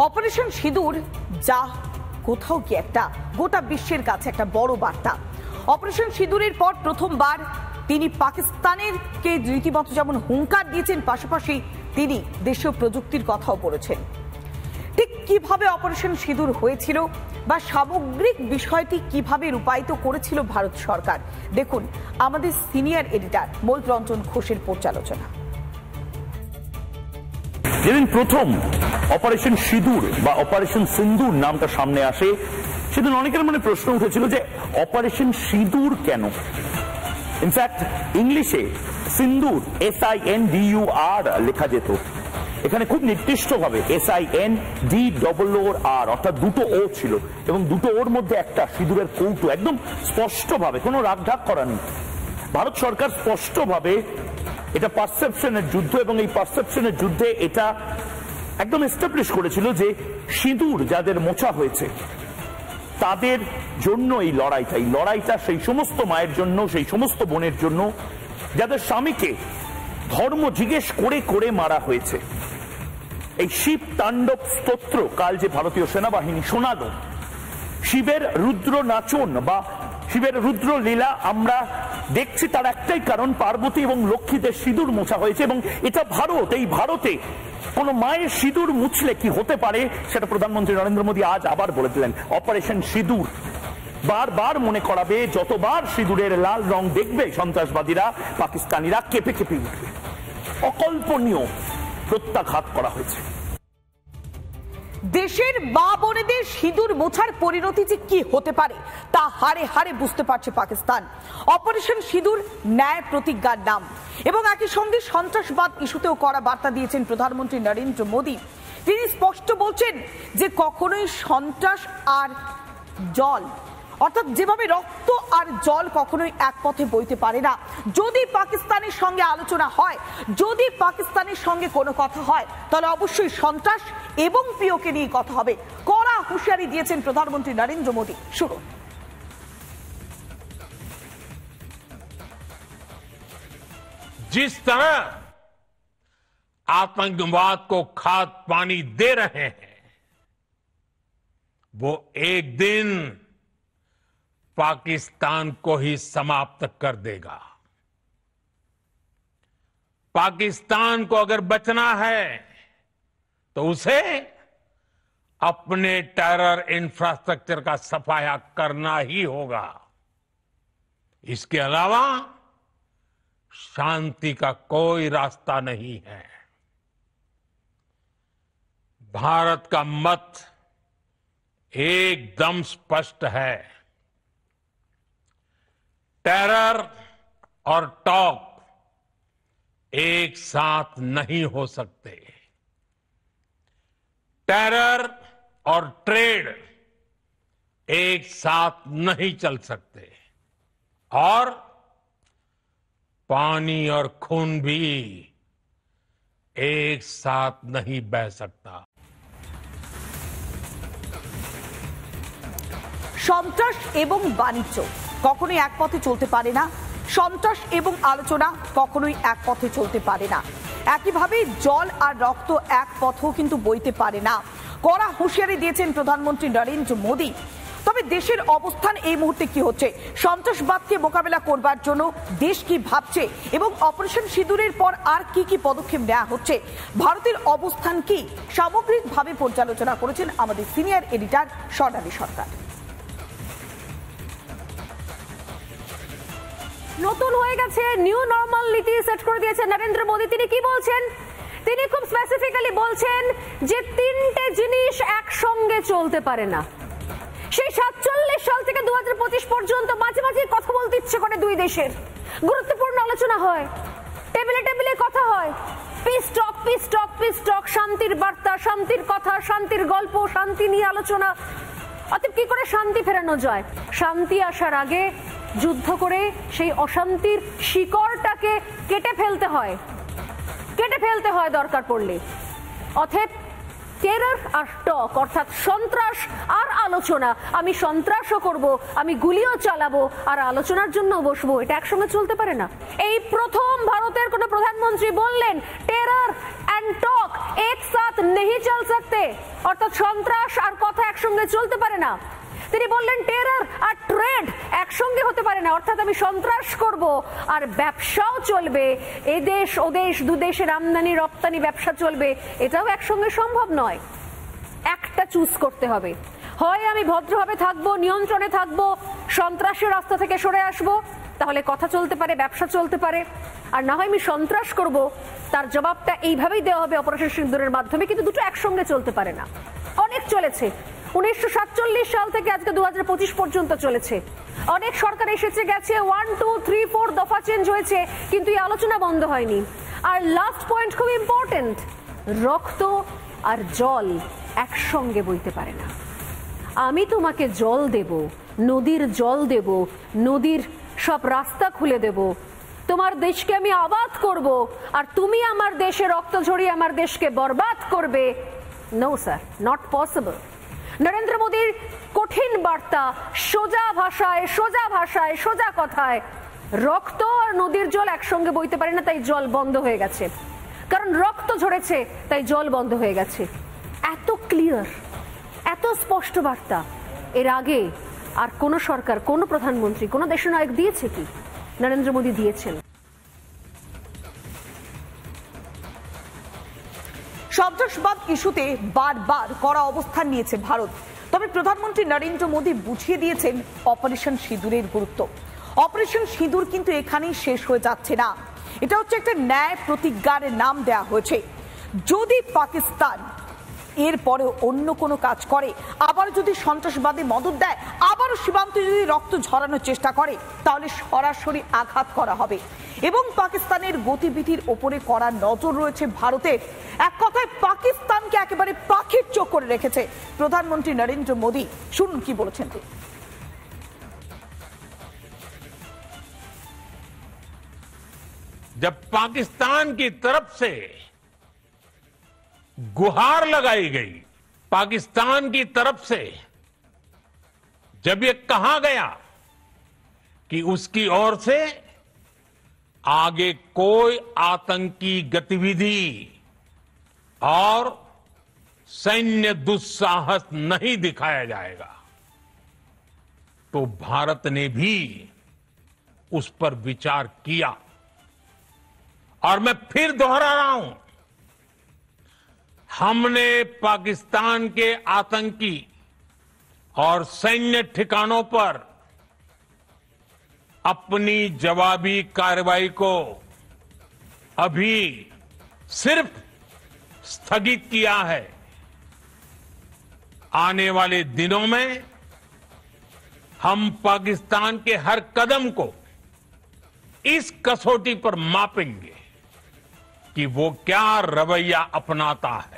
Operation সিঁদুর যা কোথাও কি একটা গোটা বিশ্বের কাছে একটা বড় বার্তা। অপারেশন সিঁদুরের পর প্রথমবার তিনি পাকিস্তানের কে রীতিমতো যেমন হুঙ্কার দিয়েছেন, পাশাপাশি তিনি দেশীয় প্রযুক্তির কথাও বলেছেন। ঠিক কিভাবে অপারেশন সিঁদুর হয়েছিল বা সামগ্রিক বিষয়টি কিভাবে রূপায়িত করেছিল ভারত সরকার, দেখুন আমাদের সিনিয়র এডিটর মৌলরঞ্জন ঘোষের পর্যালোচনা। যেদিন প্রথম অপারেশন সিঁদুর বা অপারেশন সিন্দুর নামটা সামনে আসে, সেদিন অনেকের মনে প্রশ্ন উঠেছিল যে অপারেশন সিঁদুর কেন। ইনফ্যাক্ট ইংলিশে সিন্দুর SINDUR লেখা যেত, এখানে খুব নির্দিষ্টভাবে SINDOOR অর্থাৎ দুটো ও ছিল এবং দুটো ওর মধ্যে একটা সিঁদুরের কৌটো, একদম স্পষ্টভাবে, কোনো রাগঢাক করা নেই। ভারত সরকার স্পষ্টভাবে এটা পারসেপশনের যুদ্ধ এবং এই পারসেপশনের যুদ্ধে এটা একদম এস্টাবলিশ করেছিল যে সিঁদুর যাদের মোছা হয়েছে তাদের জন্য এই লড়াইটা সেই সমস্ত মায়ের জন্য, সেই সমস্ত বোনের জন্য যাদের স্বামীকে ধর্ম জিজ্ঞেস করে করে মারা হয়েছে। এই শিব তাণ্ডব স্তোত্র কাল যে ভারতীয় সেনাবাহিনী শোনালো, শিবের রুদ্র নাচন বা শিবের রুদ্র লীলা আমরা দেখছি, তার একটাই কারণ পার্বতী এবং লক্ষ্মীদের সিঁদুর মোছা হয়েছে। এবং এটা ভারত, এই ভারতে কোন মায়ের সিঁদুর মুছলে কি হতে পারে সেটা প্রধানমন্ত্রী নরেন্দ্র মোদী আজ আবার বলে দিলেন। অপারেশন সিঁদুর বারবার মনে করাবে, যতবার সিঁদুরের লাল রং দেখবে সন্ত্রাসবাদীরা, পাকিস্তানিরা কেঁপে কেঁপে উঠবে। অকল্পনীয় প্রত্যাঘাত করা হয়েছে। দেশের মা বোনেদের সিঁদুর মোছার পরিণতি যে কি হতে পারে তা হাড়ে হাড়ে বুঝতে পারছে পাকিস্তান। অপারেশন সিঁদুর ন্যায় প্রতিজ্ঞার নাম এবং একই সঙ্গে সন্ত্রাসবাদ ইস্যুতেও কড়া বার্তা দিয়েছেন প্রধানমন্ত্রী নরেন্দ্র মোদী। তিনি স্পষ্ট বলছেন যে কখনোই সন্ত্রাস আর জল, অর্থাৎ যেভাবে রক্ত আর জল কখনোই এক পথে বইতে পারে না। যদি পাকিস্তানের সঙ্গে আলোচনা হয়, যদি পাকিস্তানের সঙ্গে কোনো কথা হয়, তাহলে অবশ্যই সন্ত্রাস এবং পিওকে নিয়ে কথা হবে। কড়া হুঁশিয়ারি দিয়েছেন প্রধানমন্ত্রী নরেন্দ্র মোদী। শুরু। जिस तरह आतंकवाद को खाद पानी दे रहे हैं, वो एक दिन पाकिस्तान को ही समाप्त कर देगा। पाकिस्तान को अगर बचना है तो उसे अपने टेरर इंफ्रास्ट्रक्चर का सफाया करना ही होगा। इसके अलावा शांति का कोई रास्ता नहीं है। भारत का मत एकदम स्पष्ट है। टेरर और टॉक एक साथ नहीं हो सकते। टेरर और ट्रेड एक साथ नहीं चल सकते और पानी और खून भी एक साथ नहीं बह सकता। সন্ত্রাস এবং বাণিজ্য কখনোই এক পথে চলতে পারে না। সন্ত্রাস এবং আলোচনা কখনোই এক পথে চলতে পারে না। একইভাবে জল আর রক্ত এক পথেও কিন্তু বইতে পারে না। কড়া হুঁশিয়ারি দিয়েছেন প্রধানমন্ত্রী নরেন্দ্র মোদী। তবে দেশের অবস্থান এই মুহূর্তে কি হচ্ছে, সন্ত্রাসবাদকে মোকাবেলা করবার জন্য দেশ কি ভাবছে এবং অপারেশন সিঁদুরের পর আর কি কি পদক্ষেপ নেওয়া হচ্ছে, ভারতের অবস্থান কি, সামগ্রিকভাবে পর্যালোচনা করেছেন আমাদের সিনিয়র এডিটর স্বর্ণালী সরকার। নতুন হয়ে গেছে, নিউ নরমাল নীতি সেট করে দিয়েছে নরেন্দ্র মোদী। তিনি কি বলছেন? তিনি খুব স্পেসিফিক্যালি বলছেন যে তিনটে জিনিস একসঙ্গে চলতে পারে না। সেই 47 সাল থেকে 2025 পর্যন্ত মাঝে মাঝে কথা বলতে ইচ্ছে করে দুই দেশের, গুরুত্বপূর্ণ আলোচনা হয়, টেবিলে টেবিলে কথা হয়, পিস টক পিস টক পিস টক, শান্তির বার্তা, শান্তির কথা, শান্তির গল্প, শান্তি নিয়ে আলোচনা। অতএব কি করে শান্তি ফেরানো যায়? শান্তি আসার আগে যুদ্ধ করে সেই অশান্তির শিকড়টাকে কেটে ফেলতে হয় দরকার পড়লে। অতএব টেরর আর টক অর্থাৎ সন্ত্রাস আর আলোচনা, আমি সন্ত্রাসও করব, আমি গুলিও চালাবো আর আলোচনার জন্য বসবো, এটা একসঙ্গে চলতে পারে না। এই প্রথম ভারতের কোন প্রধানমন্ত্রী বললেন টেরর एंड टॉक एक साथ नहीं चल सकते অর্থাৎ সন্ত্রাস আর কথা একসঙ্গে চলতে পারে না। তিনি বললেন টেরর আর ট্রেড একসঙ্গে হতে পারে না, অর্থাৎ আমি সন্ত্রাস করব আর ব্যবসাও চলবে, এই দেশ ও দেশ দু দেশের আমদানি রপ্তানি ব্যবসা চলবে, এটাও একসঙ্গে সম্ভব নয়। একটা চুজ করতে হবে, হয় আমি ভদ্রভাবে থাকবো, নিয়ন্ত্রণে থাকবো, সন্ত্রাসের রাস্তা থেকে সরে আসবো, তাহলে কথা চলতে পারে, ব্যবসা চলতে পারে, আর না হয় আমি সন্ত্রাস করব, তার জবাবটা এইভাবেই দেওয়া হবে অপারেশন সিন্দুরের মাধ্যমে। কিন্তু দুটো একসঙ্গে চলতে পারে না। অনেক চলেছে, 1947 সাল থেকে আজকে 2025 পর্যন্ত চলেছে, অনেক সরকার এসেছে গেছে, 1, 2, 3, 4 দফা চেঞ্জ হয়েছে, কিন্তু এই আলোচনা বন্ধ হয়নি। আর লাস্ট পয়েন্ট খুব ইম্পর্টেন্ট, রক্ত আর জল একসঙ্গে বইতে পারে না। আমি তোমাকে জল দেব, নদীর জল দেব, নদীর সব রাস্তা খুলে দেব, তোমার দেশকে আমি আবাদ করব, আর তুমি আমার দেশে রক্ত ঝরিয়ে আমার দেশকে বরবাদ করবে। No sir, not possible. Narendra মোদীর কঠিন বার্তা, সোজা ভাষায় সোজা কথায়, রক্ত আর নদীর জল একসঙ্গে বইতে পারে না, তাই জল বন্ধ হয়ে গেছে। কারণ রক্ত ঝরেছে তাই জল বন্ধ হয়ে গেছে। এত ক্লিয়ার, এত স্পষ্ট বার্তা এর আগে আর কোন সরকার, কোন প্রধানমন্ত্রী, কোন দেশের নায়ক দিয়েছে কি? নরেন্দ্র মোদী দিয়েছেন। সন্ত্রাসবাদ ইস্যুতে বারবার কড়া অবস্থান নিয়েছে ভারত, তবে প্রধানমন্ত্রী নরেন্দ্র মোদী বুঝিয়ে দিয়েছেন অপারেশন সিঁদুরের গুরুত্ব। অপারেশন সিঁদুর কিন্তু এখানেই শেষ হয়ে যাচ্ছে না, এটা হচ্ছে একটা ন্যায় প্রতিজ্ঞার নাম দেয়া হয়েছে। যদি পাকিস্তান এরপরে অন্য কোনো কাজ করে, আবার যদি সন্ত্রাসবাদে মদত দেয়, আবারও সীমান্তে যদি রক্ত ঝরানোর চেষ্টা করে, তাহলে সরাসরি আঘাত করা হবে। এবং পাকিস্তানের গতিবিধির ওপরে কড়া নজর রয়েছে ভারতের। এক কথায় পাকিস্তানকে একেবারে পাখির চোখ করে রেখেছে প্রধানমন্ত্রী নরেন্দ্র মোদী। শুনুন কি বলেছেন তিনি। जब पाकिस्तान की तरफ से गुहार लगाई गई, पाकिस्तान की तरफ से जब ये कहा गया कि उसकी ओर से आगे कोई आतंकी गतिविधि और सैन्य दुस्साहस नहीं दिखाया जाएगा, तो भारत ने भी उस पर विचार किया। और मैं फिर दोहरा रहा हूं, हमने पाकिस्तान के आतंकी और सैन्य ठिकानों पर अपनी जवाबी कार्रवाई को अभी सिर्फ स्थगित किया है। आने वाले दिनों में हम पाकिस्तान के हर कदम को इस कसौटी पर मापेंगे कि वो क्या रवैया अपनाता है।